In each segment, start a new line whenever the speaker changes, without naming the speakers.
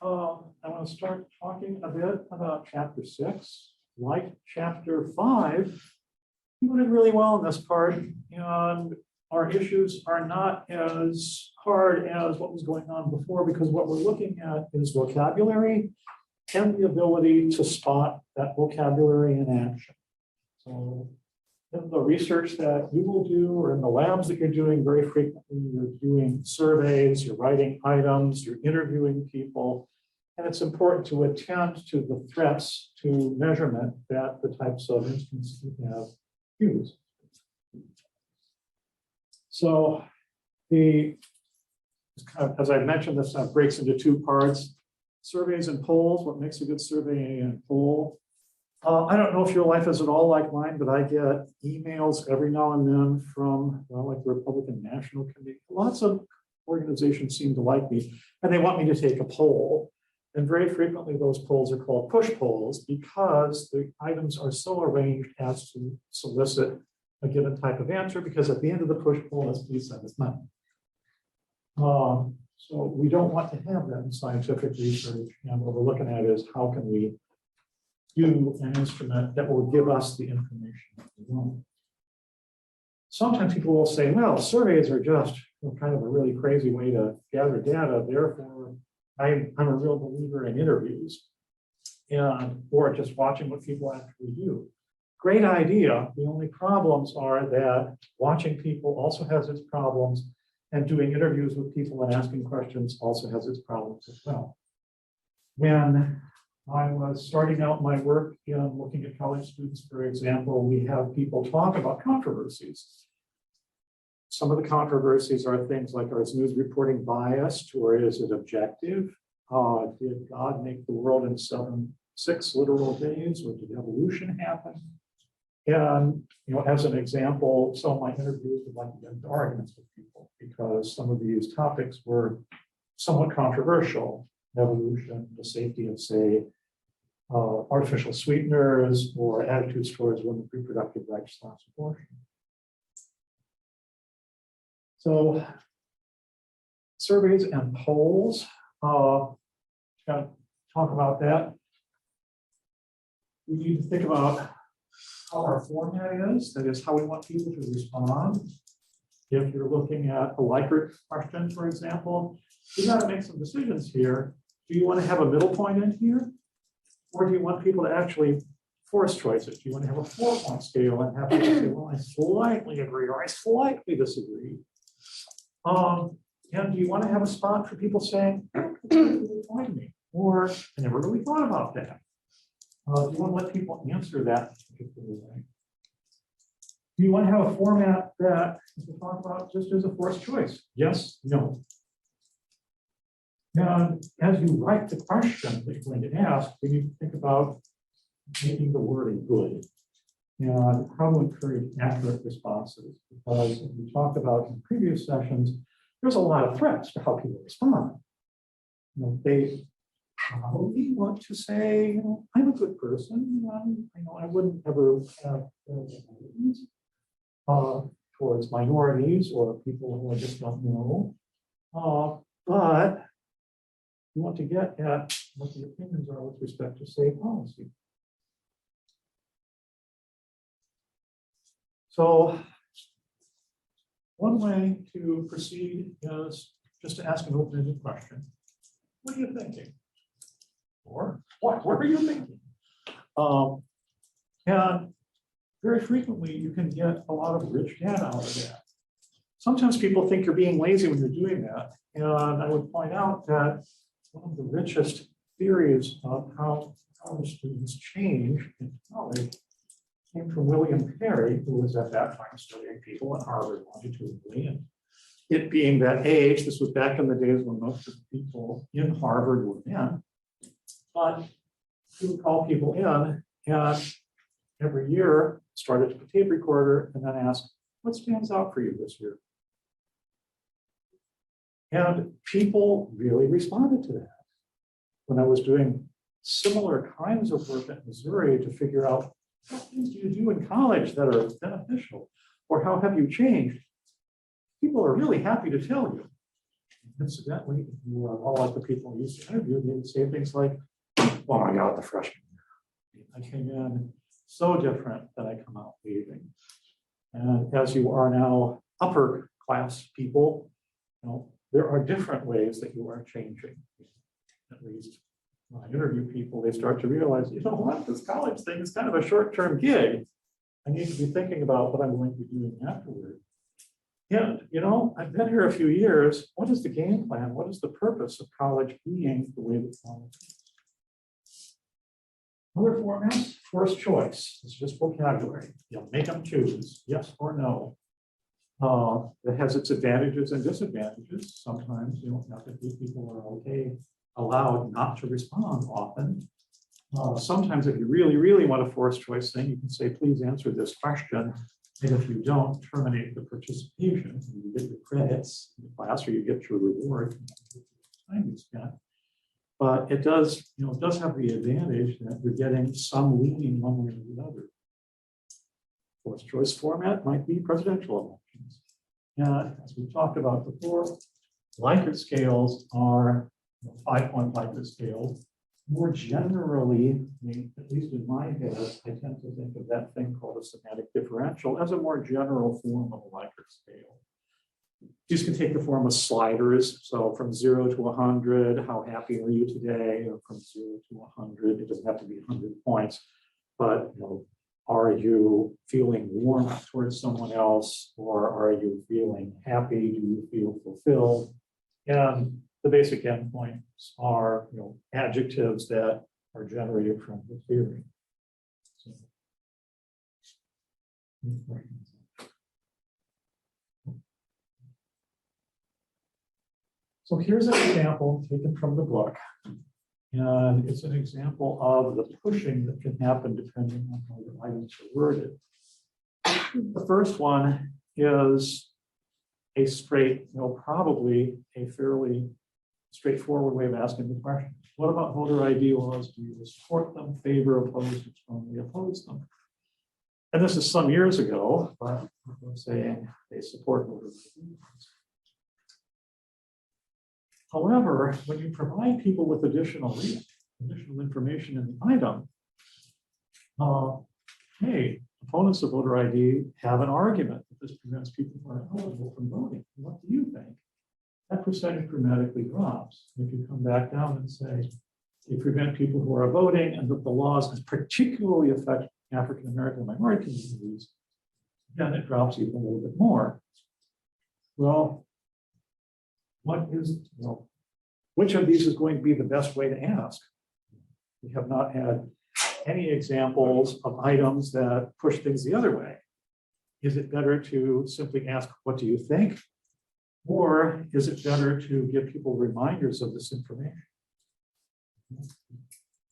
I want to start talking a bit about chapter 6. Like chapter 5, we did really well in this part, and our issues are not as hard as what was going on before, because what we're looking at is vocabulary and the ability to spot that vocabulary in action. So in the research that you will do, or in the labs that you're doing, very frequently you're doing surveys, you're writing items, you're interviewing people, and it's important to attend to the threats to measurement that the types of instruments you have used. So as I mentioned, this breaks into two parts: surveys and polls. What makes a good survey and poll? I don't know if your life is at all like mine, but I get emails every now and then from, like the Republican National Committee. Lots of organizations seem to like me, and they want me to take a poll. And very frequently, those polls are called push polls because the items are so arranged as to solicit a given type of answer, because at the end of the push poll is please send us money. So we don't want to have that in scientific research. And what we're looking at is how can we do an instrument that will give us the information that we want. Sometimes people will say, well, surveys are just kind of a really crazy way to gather data. Therefore, I'm a real believer in interviews, or just watching what people actually do. Great idea. The only problems are that watching people also has its problems, and doing interviews with people and asking questions also has its problems as well. When I was starting out my work in looking at college students, for example, we have people talk about controversies. Some of the controversies are things like, is news reporting biased, or is it objective? Did God make the world in 6 literal days, or did evolution happen? And as an example, some of my interviews would like to get into arguments with people because some of these topics were somewhat controversial. Evolution, the safety of, say, artificial sweeteners, or attitudes towards women's reproductive rights / abortion. So surveys and polls, going to talk about that. We need to think about how our format is, that is how we want people to respond. If you're looking at a Likert question, for example, you got to make some decisions here. Do you want to have a middle point in here? Or do you want people to actually force choices? Do you want to have a 4-point scale and have people say, well, I slightly agree or I slightly disagree? And do you want to have a spot for people saying, point me, or I never really thought about that? Do you want to let people answer that particular way? Do you want to have a format that we talk about just as a forced choice? Yes, no. And as you write the question that you're going to ask, we need to think about making the wording good and how to encourage accurate responses. Because as we talked about in previous sessions, there's a lot of threats to how people respond. They probably want to say, I'm a good person. I wouldn't ever have towards minorities or people who I just don't know. But you want to get at what the opinions are with respect to, say, policy. So one way to proceed is just to ask an open-ended question. What are you thinking? Or what are you thinking? And very frequently, you can get a lot of rich data out of that. Sometimes people think you're being lazy when you're doing that. And I would point out that one of the richest theories of how college students change in college came from William Perry, who was at that time studying people at Harvard longitudinally. And it being that age, this was back in the days when most of the people in Harvard were men. But he would call people in and every year started a tape recorder and then ask, what stands out for you this year? And people really responded to that. When I was doing similar kinds of work at Missouri to figure out what things do you do in college that are beneficial, or how have you changed, people are really happy to tell you. incidentally, if you were all like the people who used to interview, they would say things like, oh my God, the freshman year. I came in so different that I come out leaving. And as you are now upper class people, there are different ways that you are changing. At least when I interview people, they start to realize, you know what, this college thing is kind of a short-term gig. I need to be thinking about what I'm going to be doing afterward. And, I've been here a few years. What is the game plan? What is the purpose of college being the way that college is? Other formats, first choice. It's just vocabulary. You'll make them choose, yes or no. It has its advantages and disadvantages. Sometimes, not that people are allowed not to respond often. Sometimes if you really, really want a forced choice thing, you can say, please answer this question. And if you don't, terminate the participation. You get your credits in the class or you get your reward for the time you spent. But it does have the advantage that you're getting some leaning one way or the other. Forced choice format might be presidential elections. And as we talked about before, Likert scales are 5-point Likert scales. More generally, at least in my head, I tend to think of that thing called a semantic differential as a more general form of a Likert scale. These can take the form of sliders. So from 0 to 100, how happy are you today? Or from 0 to 100, it doesn't have to be 100 points, but are you feeling warm towards someone else, or are you feeling happy? Do you feel fulfilled? And the basic endpoints are adjectives that are generated from the theory. So here's an example taken from the book. And it's an example of the pushing that can happen depending on how your items are worded. The first one is a straight, probably a fairly straightforward way of asking the question. What about voter ID laws? Do you support them, favor, oppose, or strongly oppose them? And this is some years ago, but I'm saying they support voter ID laws. However, when you provide people with additional information in the item, hey, opponents of voter ID have an argument that this prevents people who are eligible from voting. What do you think? That percentage dramatically drops. If you come back down and say, you prevent people who are voting and that the laws particularly affect African American minority communities, then it drops even a little bit more. Well, what is, which of these is going to be the best way to ask? We have not had any examples of items that push things the other way. Is it better to simply ask, what do you think? Or is it better to give people reminders of this information?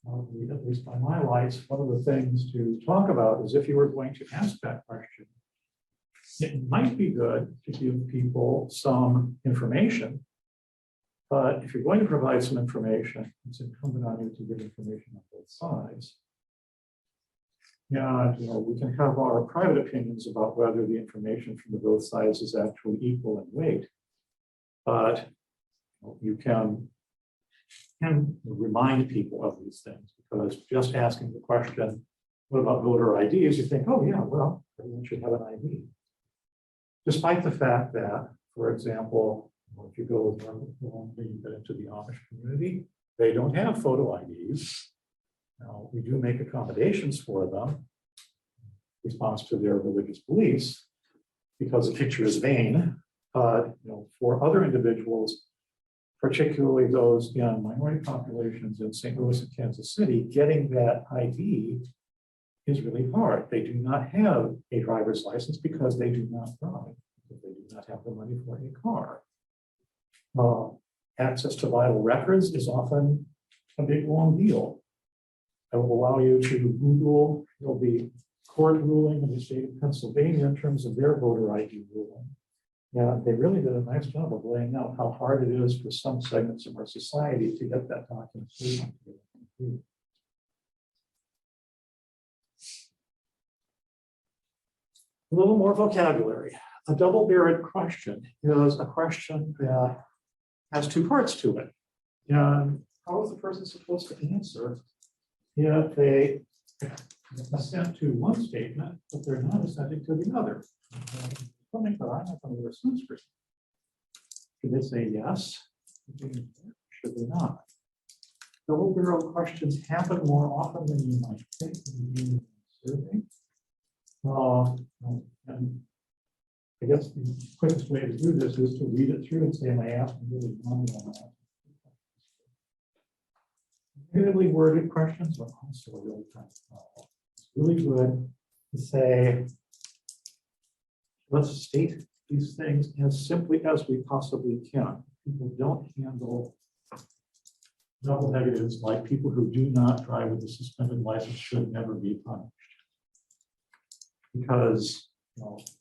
At least by my lights, one of the things to talk about is if you were going to ask that question, it might be good to give people some information. But if you're going to provide some information, it's incumbent on you to give information on both sides. And we can have our private opinions about whether the information from both sides is actually equal in weight. But you can remind people of these things, because just asking the question, what about voter IDs? You think, oh yeah, well, everyone should have an ID. Despite the fact that, for example, if you go into the Amish community, they don't have photo IDs. Now, we do make accommodations for them in response to their religious beliefs, because a picture is vain. For other individuals, particularly those in minority populations in St. Louis and Kansas City, getting that ID is really hard. They do not have a driver's license because they do not drive. They do not have the money for a car. Access to vital records is often a big, long deal. It will allow you to Google the court ruling in the state of Pennsylvania in terms of their voter ID ruling. Yeah, they really did a nice job of laying out how hard it is for some segments of our society to get that documentation. A little more vocabulary. A double-barreled question is a question that has two parts to it. And how is the person supposed to answer if they assent to one statement, but they're not assenting to the other? Something that I'm not going to wear sunscreen. Should they say yes? Should they not? Double barrel questions happen more often than you might think when you do a survey. And I guess the quickest way to do this is to read it through and say, am I asking really one or not? Negatively worded questions are also a really kind of problem. It's really good to say, let's state these things as simply as we possibly can. People don't handle double negatives like people who do not drive with a suspended license should never be punished. Because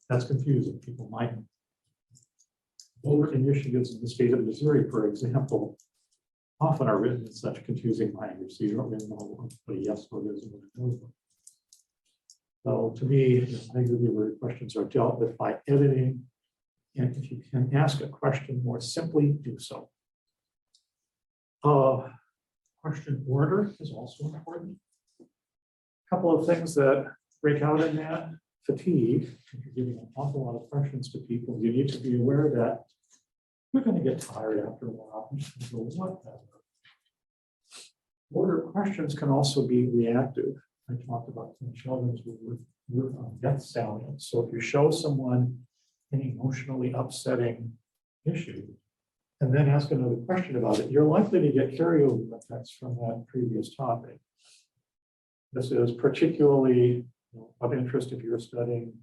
that's confusing. People might voter initiatives in the state of Missouri, for example, often are written in such confusing language, so you don't really know what a yes vote is and what a no vote. So to me, negatively worded questions are dealt with by editing, and if you can ask a question more simply, do so. Question order is also important. A couple of things that break out in that: fatigue. If you're giving an awful lot of questions to people, you need to be aware that you're going to get tired after a while. So whatever. Order questions can also be reactive. I talked about Tim Sheldon's work on death salience. So if you show someone an emotionally upsetting issue and then ask another question about it, you're likely to get carryover effects from that previous topic. This is particularly of interest if you're studying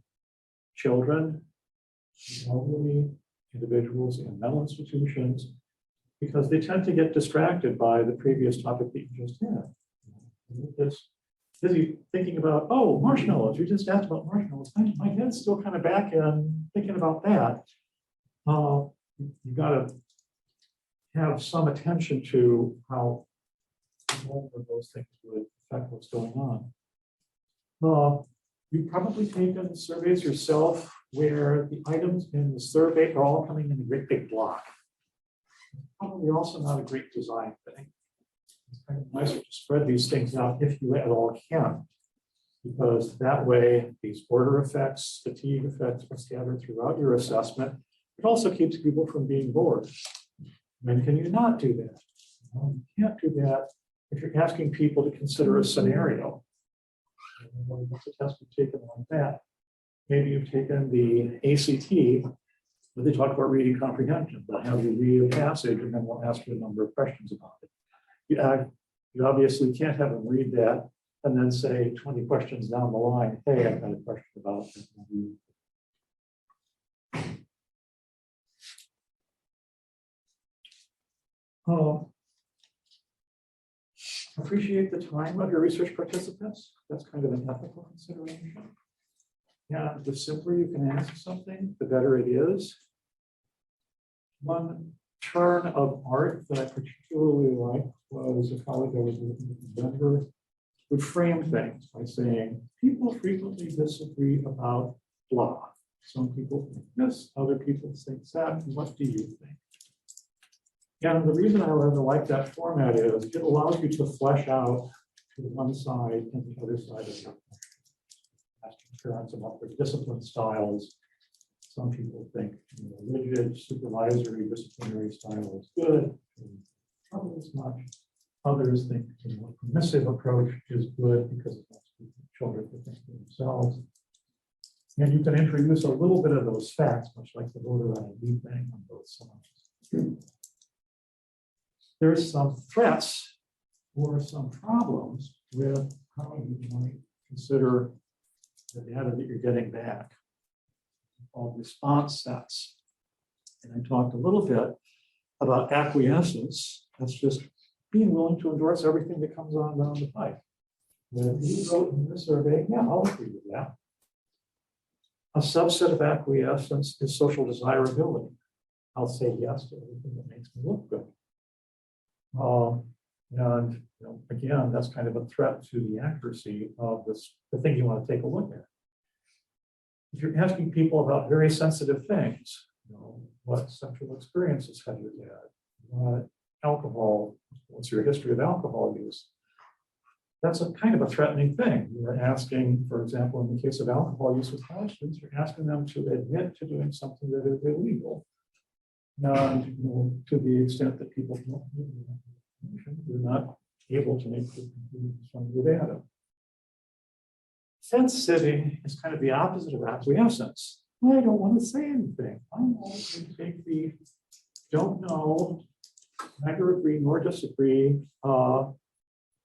children, elderly individuals in mental institutions, because they tend to get distracted by the previous topic that you just had. It's busy thinking about, oh, marshmallows, you just asked about marshmallows. My head's still kind of back in thinking about that. You've got to have some attention to how all of those things would affect what's going on. You've probably taken surveys yourself where the items in the survey are all coming in a great big block. Probably also not a great design thing. It's kind of nicer to spread these things out if you at all can, because that way these order effects, fatigue effects are scattered throughout your assessment. It also keeps people from being bored. When can you not do that? You can't do that if you're asking people to consider a scenario. What's a test you've taken like that? Maybe you've taken the ACT, where they talk about reading comprehension. They'll have you read a passage and then we'll ask you a number of questions about it. You obviously can't have them read that and then say 20 questions down the line, hey, I've got a question about it. Appreciate the time of your research participants. That's kind of an ethical consideration. Yeah, the simpler you can ask something, the better it is. One turn of art that I particularly liked was a colleague I was working with in Denver would frame things by saying, people frequently disagree about blah. Some people think this, other people think that. What do you think? And the reason I rather like that format is it allows you to flesh out to one side and the other side of your question. Asking parents about their discipline styles. Some people think rigid, supervisory, disciplinary style is good, probably as much. Others think a permissive approach is good because it helps children to think for themselves. And you can introduce a little bit of those facts, much like the voter ID thing on both sides. There's some threats or some problems with how you might consider the data that you're getting back, called response sets. And I talked a little bit about acquiescence. That's just being willing to endorse everything that comes on down the pipe. When you wrote in the survey, yeah, I'll agree with that. A subset of acquiescence is social desirability. I'll say yes to everything that makes me look good. And again, that's kind of a threat to the accuracy of the thing you want to take a look at. If you're asking people about very sensitive things, what sexual experiences have you had? alcohol, what's your history of alcohol use? That's a kind of a threatening thing. You're asking, for example, in the case of alcohol use with college students, you're asking them to admit to doing something that is illegal. And to the extent that people don't have that information, you're not able to make the conclusions from the data. Fence sitting is kind of the opposite of acquiescence. I don't want to say anything. I'm going to take the don't know, neither agree nor disagree.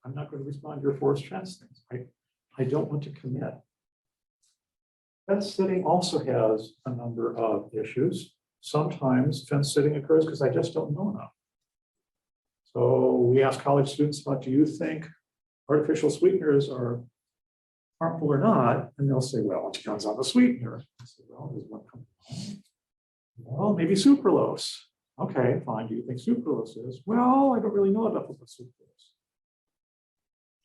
I'm not going to respond to your forced fence things. I don't want to commit. Fence sitting also has a number of issues. Sometimes fence sitting occurs because I just don't know enough. So we ask college students about, do you think artificial sweeteners are harmful or not? And they'll say, well, it depends on the sweetener. I say, well, there's one company. Well, maybe sucralose. Okay, fine. Do you think sucralose is? Well, I don't really know enough about sucralose.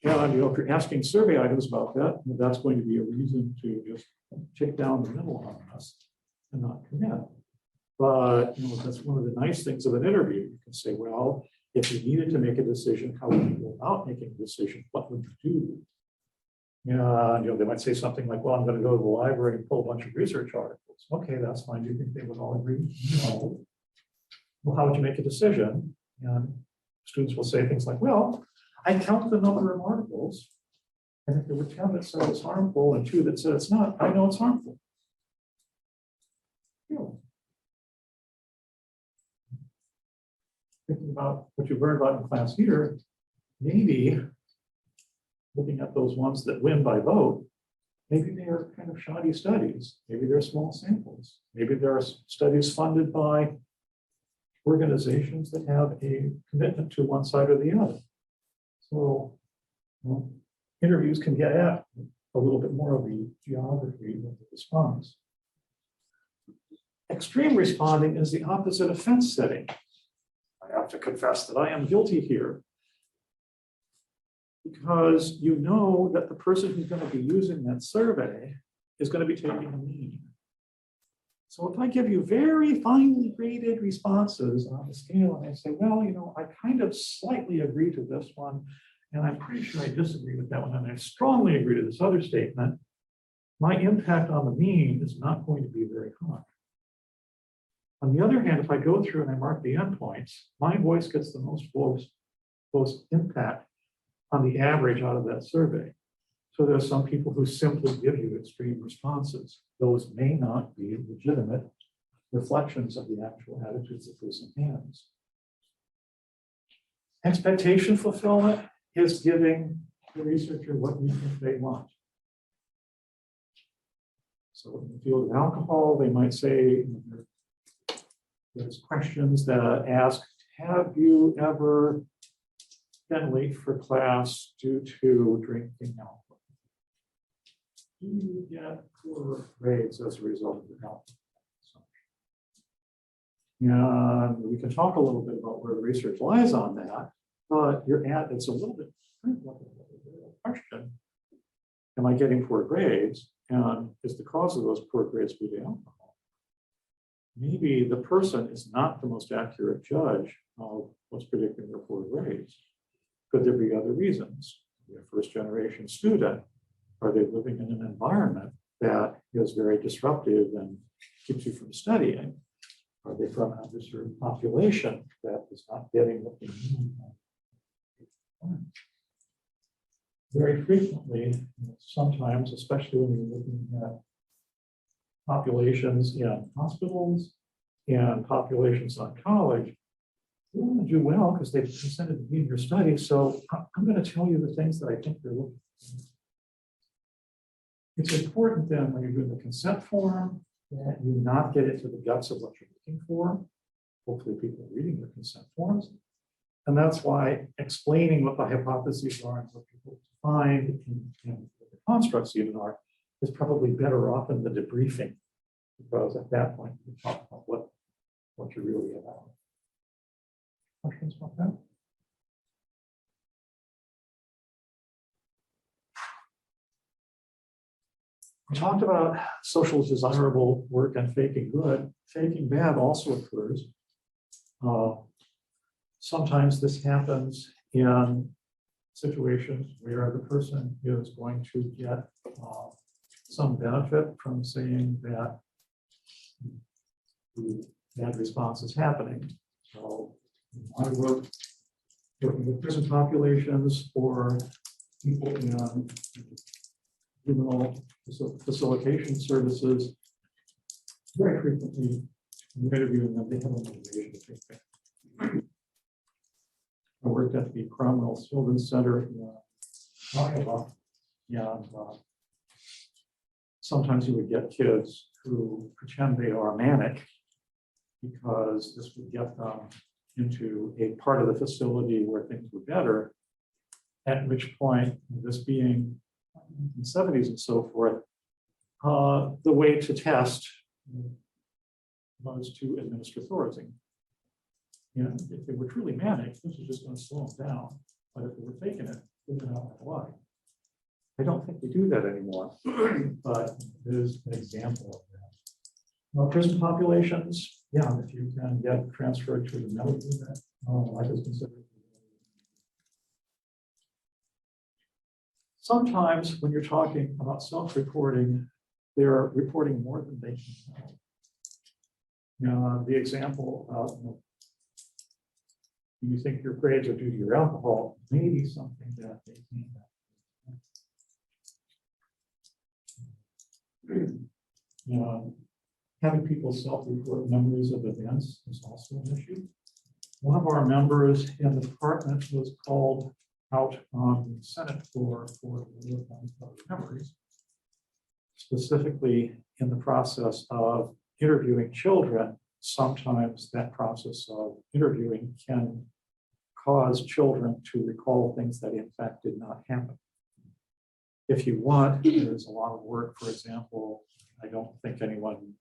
And if you're asking survey items about that, that's going to be a reason to just take down the middle on us and not commit. But that's one of the nice things of an interview. You can say, well, if you needed to make a decision, how would you go about making a decision? What would you do? And they might say something like, well, I'm going to go to the library and pull a bunch of research articles. Okay, that's fine. Do you think they would all agree? No. Well, how would you make a decision? And students will say things like, well, I count the number of articles, and if there were 10 that said it's harmful and 2 that said it's not, I know it's harmful. Thinking about what you learned about in class here, maybe looking at those ones that win by vote, maybe they are kind of shoddy studies. Maybe they're small samples. Maybe there are studies funded by organizations that have a commitment to one side or the other. So interviews can get at a little bit more of the geography of the response. Extreme responding is the opposite of fence setting. I have to confess that I am guilty here, because you know that the person who's going to be using that survey is going to be taking a mean. So if I give you very finely graded responses on the scale and I say, well, I kind of slightly agree to this one, and I'm pretty sure I disagree with that one, and I strongly agree to this other statement, my impact on the mean is not going to be very high. On the other hand, if I go through and I mark the endpoints, my voice gets the most impact on the average out of that survey. So there are some people who simply give you extreme responses. Those may not be legitimate reflections of the actual attitudes the person has. Expectation fulfillment is giving the researcher what you think they want. So in the field of alcohol, they might say, there's questions that ask, have you ever been late for class due to drinking alcohol? Do you get poor grades as a result of your alcohol consumption? And we can talk a little bit about where the research lies on that, but it's a little bit different question. Am I getting poor grades? And is the cause of those poor grades due to alcohol? Maybe the person is not the most accurate judge of what's predicting their poor grades. Could there be other reasons? Are they a first-generation student? Are they living in an environment that is very disruptive and keeps you from studying? Are they from an underserved population that is not getting what they need? Very frequently, sometimes, especially when you're looking at populations in hospitals and populations on college, you want to do well because they've consented to be in your study. So I'm going to tell you the things that I think they're looking for. It's important then when you're doing the consent form that you not get into the guts of what you're looking for. Hopefully people are reading your consent forms. And that's why explaining what the hypotheses are and what people find and what the constructs even are is probably better off in the debriefing, because at that point you can talk about what you're really about. Questions about that? We talked about social desirable work and faking good. Faking bad also occurs. Sometimes this happens in situations where the person is going to get some benefit from saying that the bad response is happening. So I work working with prison populations or people in juvenile facilitation services. Very frequently, when we're interviewing them, they have a motivation to take that. I worked at the Criminal Children's Center in Iowa, and sometimes you would get kids who pretend they are manic because this would get them into a part of the facility where things were better, at which point, this being in the 70s and so forth, the way to test was to administer Thorazine. And if they were truly manic, this was just going to slow them down. But if they were faking it, they would not why. I don't think we do that anymore, but there's an example of that. Now, prison populations, yeah, if you can get transferred to the medical unit, life is considered. Sometimes when you're talking about self-reporting, they're reporting more than they can know. The example of you think your grades are due to your alcohol, maybe something that they can't. Having people self-report memories of events is also an issue. One of our members in the department was called out on the Senate floor for memories, specifically in the process of interviewing children. Sometimes that process of interviewing can cause children to recall things that in fact did not happen. If you want, there's a lot of work, for example, I don't think anyone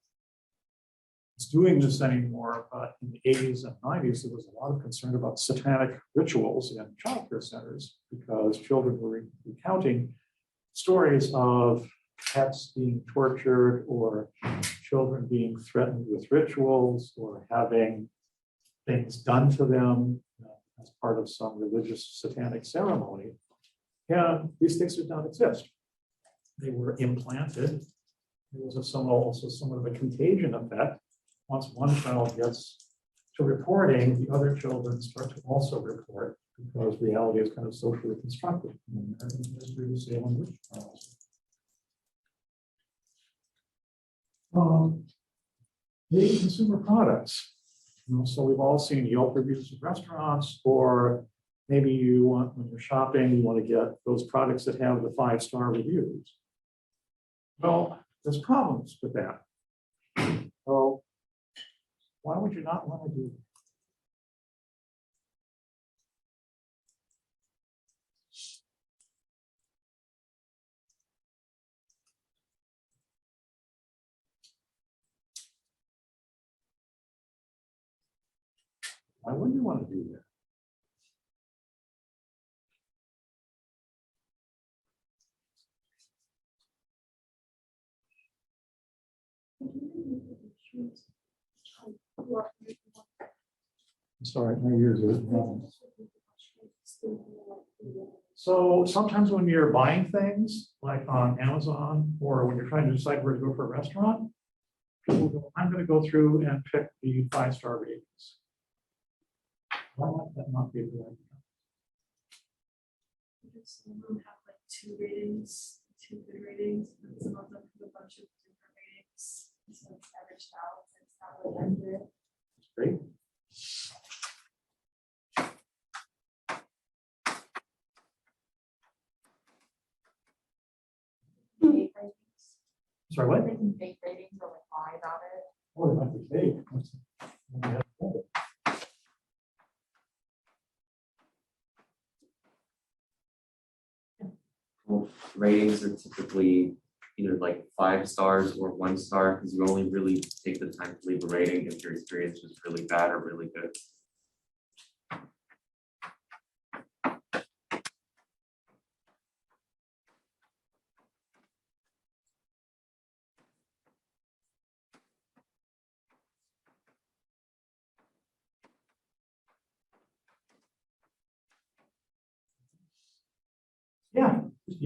is doing this anymore, but in the 80s and 90s, there was a lot of concern about satanic rituals in child care centers because children were recounting stories of pets being tortured or children being threatened with rituals or having things done to them as part of some religious satanic ceremony. And these things did not exist. They were implanted. There was also somewhat of a contagion effect. Once one child gets to reporting, the other children start to also report because reality is kind of socially constructed. In American history, the Salem witch trials. The consumer products. So we've all seen Yelp reviews of restaurants, or maybe you want, when you're shopping, you want to get those products that have the 5-star reviews. Well, there's problems with that. So why would you not want to do that? Why wouldn't you want to do that? I'm sorry, my ears are wrong. So sometimes when you're buying things like on Amazon or when you're trying to decide where to go for a restaurant, people go, I'm going to go through and pick the 5-star ratings. Why might that not be a good idea?
Because some of them have like 2 ratings, 2 good ratings, and some of them have a bunch of different ratings. So it's averaged out. It's not really accurate.
That's great.
Fake ratings.
Sorry, what?
Making fake ratings or like lie about it.
Oh, it might be fake.
Well, ratings are typically either like 5 stars or 1 star because you only really take the time to leave a rating if your experience was really bad or really good.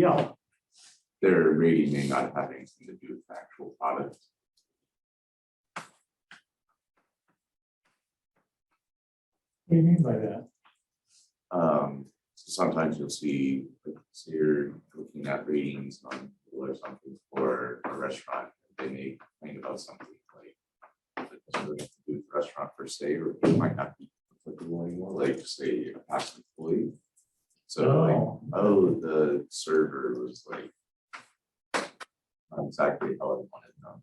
Yelp.
Their rating may not have anything to do with the actual product.
What do you mean by that?
Sometimes you'll see, like, say you're looking at ratings on Google or something for a restaurant, they may complain about something like it doesn't really have to do with the restaurant per se, or it might not be applicable anymore, like say a past employee. So like, oh, the server was like not exactly how I wanted them.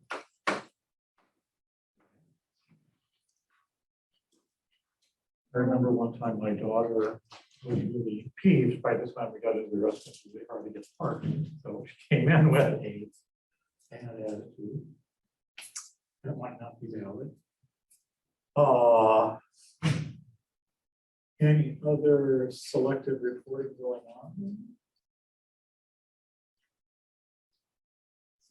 I remember one time my daughter was really peeved by the time we got into the restaurant, because they hardly get parked. So she came in with a bad attitude. That might not be valid. Any other selective reporting going on?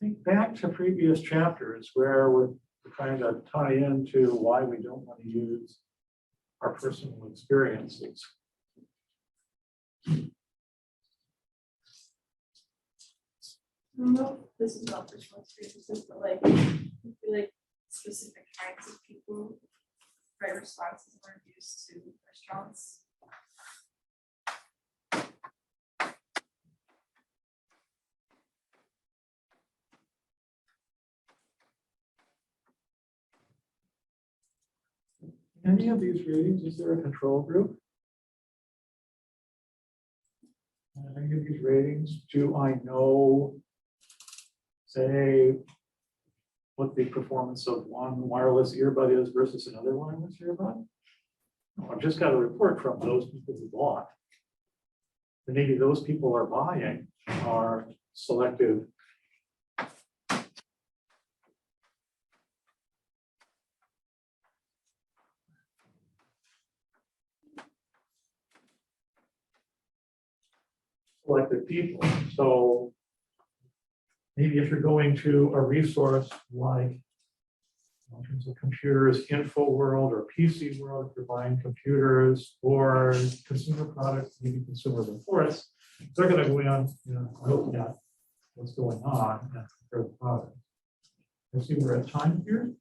Think back to previous chapters where we're trying to tie into why we don't want to use our personal experiences.
I don't know if this is not personal experiences, but like, I feel like specific kinds of people write responses weren't used to restaurants.
Any of these ratings, is there a control group? Any of these ratings, do I know, say, what the performance of one wireless earbud is versus another wireless earbud? No, I've just got a report from those people who bought. And maybe those people are buying are selective. Selective people. So maybe if you're going to a resource like in terms of computers, info world or PC world, if you're buying computers or consumer products, maybe consumer reports, they're going to go in, look at what's going on and compare the product. I see we're at time here.